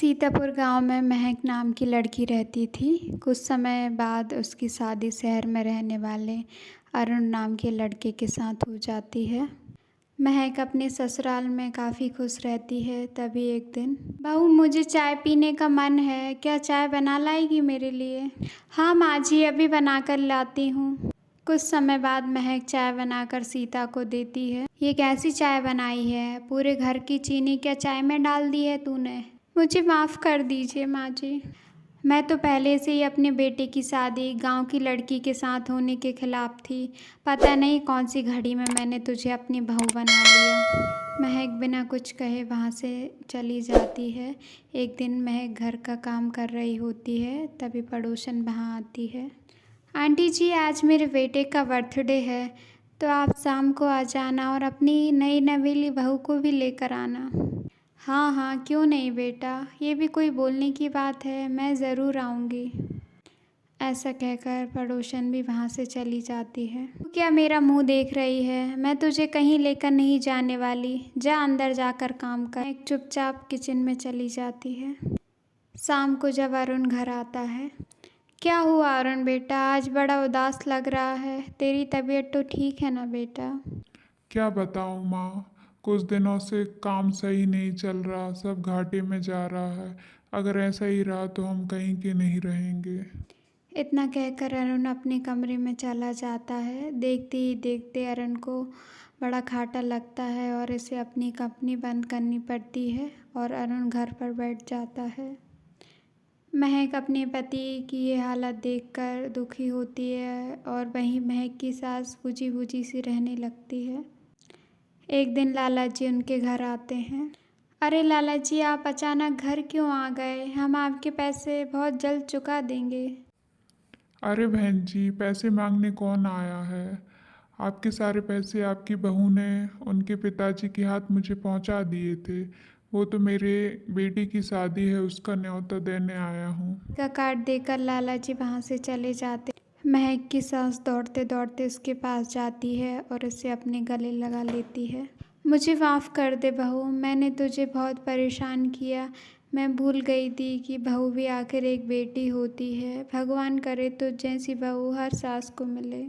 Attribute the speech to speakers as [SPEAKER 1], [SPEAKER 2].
[SPEAKER 1] सीतापुर गांव में महक नाम की लड़की रहती थी। कुछ समय बाद उसकी शादी शहर में रहने वाले अरुण नाम के लड़के के साथ हो जाती है। महक अपने ससुराल में काफ़ी खुश रहती है। तभी एक दिन, बहू मुझे चाय पीने का मन है, क्या चाय बना लाएगी मेरे लिए? हाँ माँ जी, अभी बना कर लाती हूँ। कुछ समय बाद महक चाय बनाकर सीता को देती है। ये कैसी चाय बनाई है? पूरे घर की चीनी क्या चाय में डाल दी है तूने? मुझे माफ़ कर दीजिए माँ जी। मैं तो पहले से ही अपने बेटे की शादी गांव की लड़की के साथ होने के खिलाफ थी। पता नहीं कौन सी घड़ी में मैंने तुझे अपनी बहू बना लिया। महक बिना कुछ कहे वहाँ से चली जाती है। एक दिन महक घर का काम कर रही होती है, तभी पड़ोसन वहाँ आती है। आंटी जी, आज मेरे बेटे का बर्थडे है, तो आप शाम को आ जाना और अपनी नई नवेली बहू को भी लेकर आना। हाँ हाँ, क्यों नहीं बेटा, ये भी कोई बोलने की बात है, मैं ज़रूर आऊँगी। ऐसा कहकर पड़ोसन भी वहाँ से चली जाती है। तू क्या मेरा मुंह देख रही है? मैं तुझे कहीं लेकर नहीं जाने वाली। जा अंदर जाकर काम कर। एक चुपचाप किचन में चली जाती है। शाम को जब अरुण घर आता है, क्या हुआ अरुण बेटा, आज बड़ा उदास लग रहा है। तेरी तबीयत तो ठीक है ना बेटा?
[SPEAKER 2] क्या बताऊँ माँ, कुछ दिनों से काम सही नहीं चल रहा, सब घाटे में जा रहा है। अगर ऐसा ही रहा तो हम कहीं के नहीं रहेंगे।
[SPEAKER 1] इतना कहकर अरुण अपने कमरे में चला जाता है। देखते ही देखते अरुण को बड़ा घाटा लगता है और इसे अपनी कंपनी बंद करनी पड़ती है और अरुण घर पर बैठ जाता है। महक अपने पति की ये हालत देखकर दुखी होती है और वहीं महक की सास बुझी बुझी सी रहने लगती है। एक दिन लाला जी उनके घर आते हैं। अरे लाला जी, आप अचानक घर क्यों आ गए? हम आपके पैसे बहुत जल्द चुका देंगे।
[SPEAKER 2] अरे बहन जी, पैसे मांगने कौन आया है? आपके सारे पैसे आपकी बहू ने उनके पिताजी के हाथ मुझे पहुंचा दिए थे। वो तो मेरे बेटी की शादी है, उसका न्योता देने आया हूँ।
[SPEAKER 1] का कार्ड देकर लाला जी वहाँ से चले जाते। महक की सास दौड़ते दौड़ते उसके पास जाती है और उसे अपने गले लगा लेती है। मुझे माफ़ कर दे बहू, मैंने तुझे बहुत परेशान किया। मैं भूल गई थी कि बहू भी आखिर एक बेटी होती है। भगवान करे तो जैसी बहू हर सास को मिले।